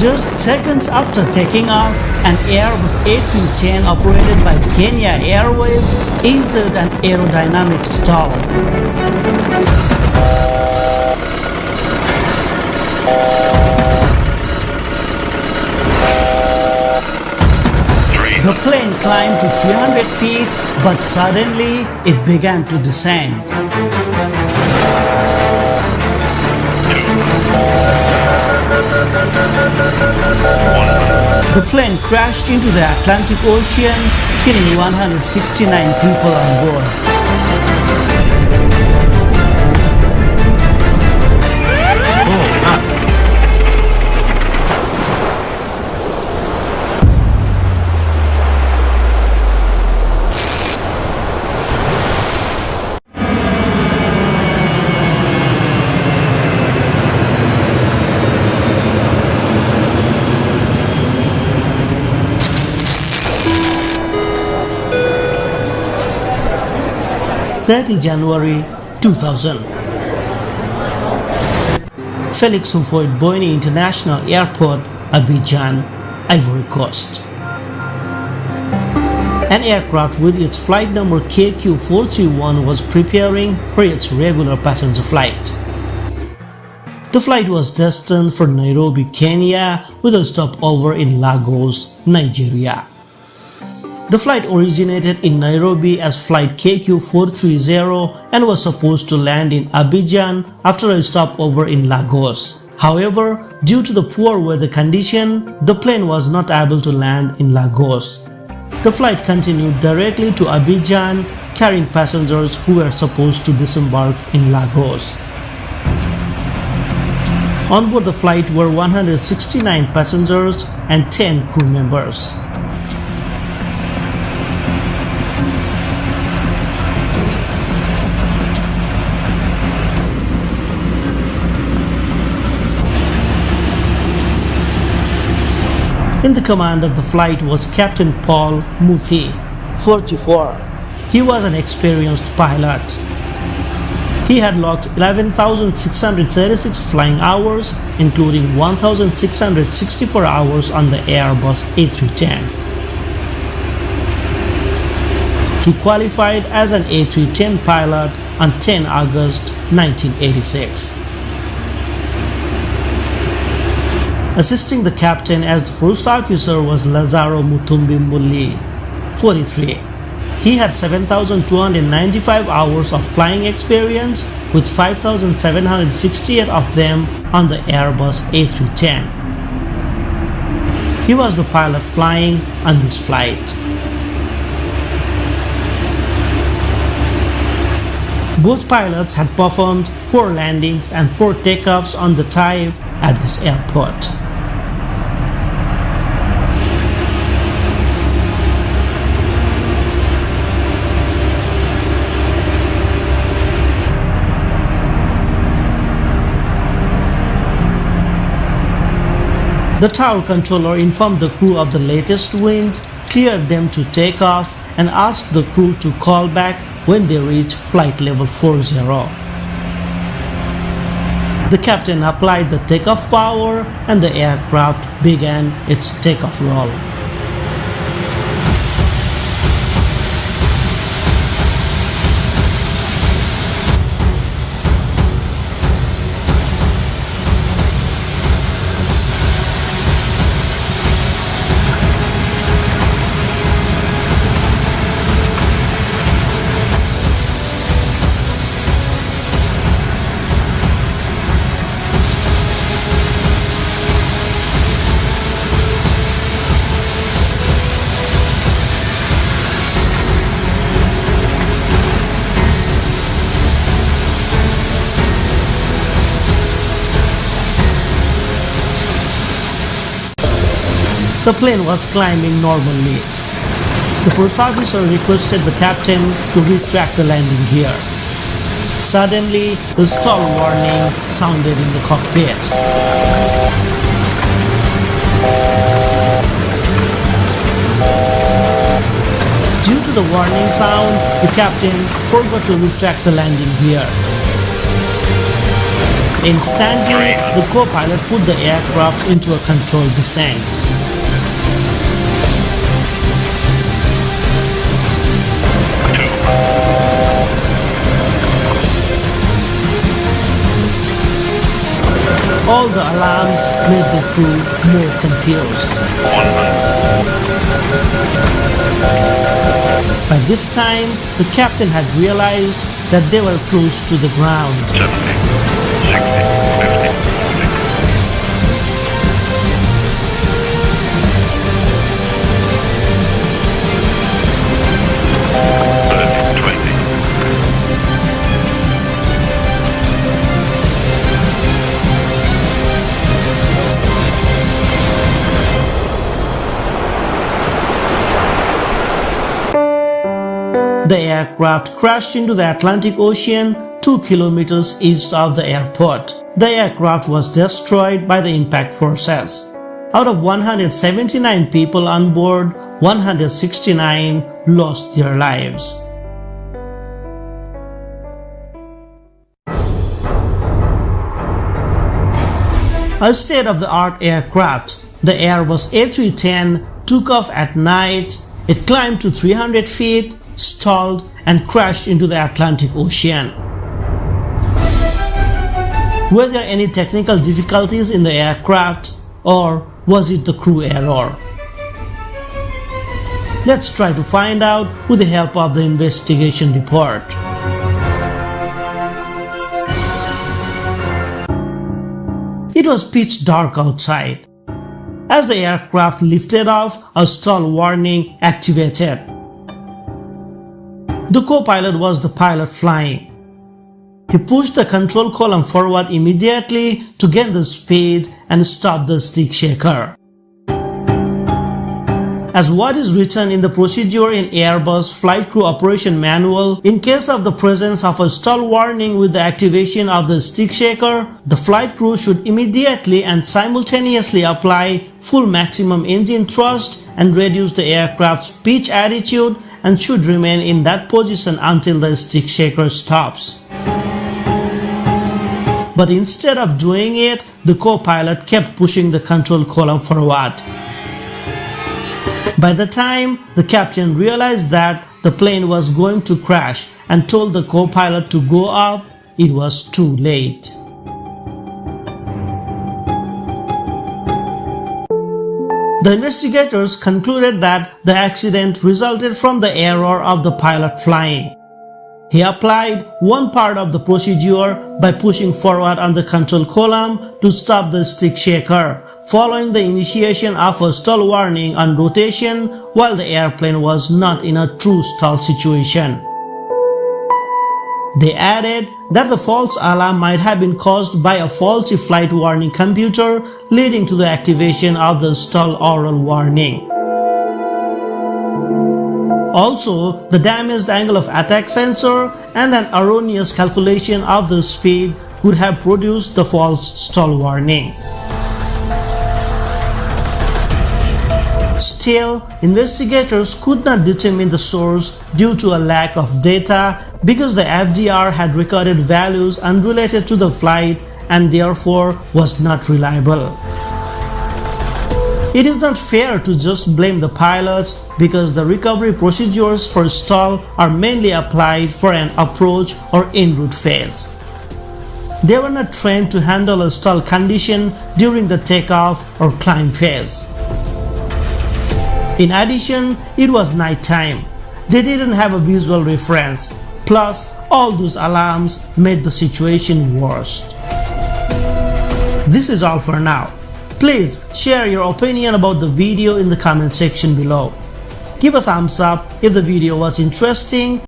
Just seconds after taking off, an Airbus A310 operated by Kenya Airways entered an aerodynamic stall. The plane climbed to 300 feet, but suddenly it began to descend. The plane crashed into the Atlantic Ocean, killing 169 people on board. 30 January 2000. Felix Houphouët-Boigny International Airport, Abidjan, Ivory Coast. An aircraft with its flight number KQ430 was preparing for its regular passenger flight. The flight was destined for Nairobi, Kenya, with a stopover in Lagos, Nigeria. The flight originated in Nairobi as Flight KQ430 and was supposed to land in Abidjan after a stopover in Lagos. However, due to the poor weather condition, the plane was not able to land in Lagos. The flight continued directly to Abidjan, carrying passengers who were supposed to disembark in Lagos. On board the flight were 169 passengers and 10 crew members. In the command of the flight was Captain Paul Muthi, 44. He was an experienced pilot. He had logged 11,636 flying hours, including 1,664 hours on the Airbus A310. He qualified as an A310 pilot on 10 August 1986. Assisting the captain as the first officer was Lazaro Mutumbi Muli, 43. He had 7,295 hours of flying experience, with 5,768 of them on the Airbus A310. He was the pilot flying on this flight. Both pilots had performed 4 landings and 4 takeoffs on the type at this airport. The tower controller informed the crew of the latest wind, cleared them to take off, and asked the crew to call back when they reach flight level 40. The captain applied the takeoff power and the aircraft began its takeoff roll. The plane was climbing normally. The first officer requested the captain to retract the landing gear. Suddenly, the stall warning sounded in the cockpit. Due to the warning sound, the captain forgot to retract the landing gear. Instantly, the co-pilot put the aircraft into a controlled descent. All the alarms made the crew more confused. By this time, the captain had realized that they were close to the ground. 70, 60, 50, 30, 20. The aircraft crashed into the Atlantic Ocean 2 kilometers east of the airport. The aircraft was destroyed by the impact forces. Out of 179 people on board, 169 lost their lives. A state-of-the-art aircraft, the Airbus A310 took off at night. It climbed to 300 feet, stalled, and crashed into the Atlantic Ocean. Were there any technical difficulties in the aircraft, or was it the crew error? Let's try to find out with the help of the investigation report. It was pitch dark outside. As the aircraft lifted off, a stall warning activated. The co-pilot was the pilot flying. He pushed the control column forward immediately to gain the speed and stop the stick shaker. As what is written in the procedure in Airbus Flight Crew Operation Manual, in case of the presence of a stall warning with the activation of the stick shaker, the flight crew should immediately and simultaneously apply full maximum engine thrust and reduce the aircraft's pitch attitude and should remain in that position until the stick shaker stops. But instead of doing it, the co-pilot kept pushing the control column forward. By the time the captain realized that the plane was going to crash and told the co-pilot to go up, it was too late. The investigators concluded that the accident resulted from the error of the pilot flying. He applied one part of the procedure by pushing forward on the control column to stop the stick shaker, following the initiation of a stall warning on rotation while the airplane was not in a true stall situation. They added that the false alarm might have been caused by a faulty flight warning computer, leading to the activation of the stall oral warning. Also, the damaged angle of attack sensor and an erroneous calculation of the speed could have produced the false stall warning. Still, investigators could not determine the source due to a lack of data because the FDR had recorded values unrelated to the flight and therefore was not reliable. It is not fair to just blame the pilots because the recovery procedures for stall are mainly applied for an approach or en route phase. They were not trained to handle a stall condition during the takeoff or climb phase. In addition, it was night time. They didn't have a visual reference. Plus, all those alarms made the situation worse. This is all for now. Please share your opinion about the video in the comment section below. Give a thumbs up if the video was interesting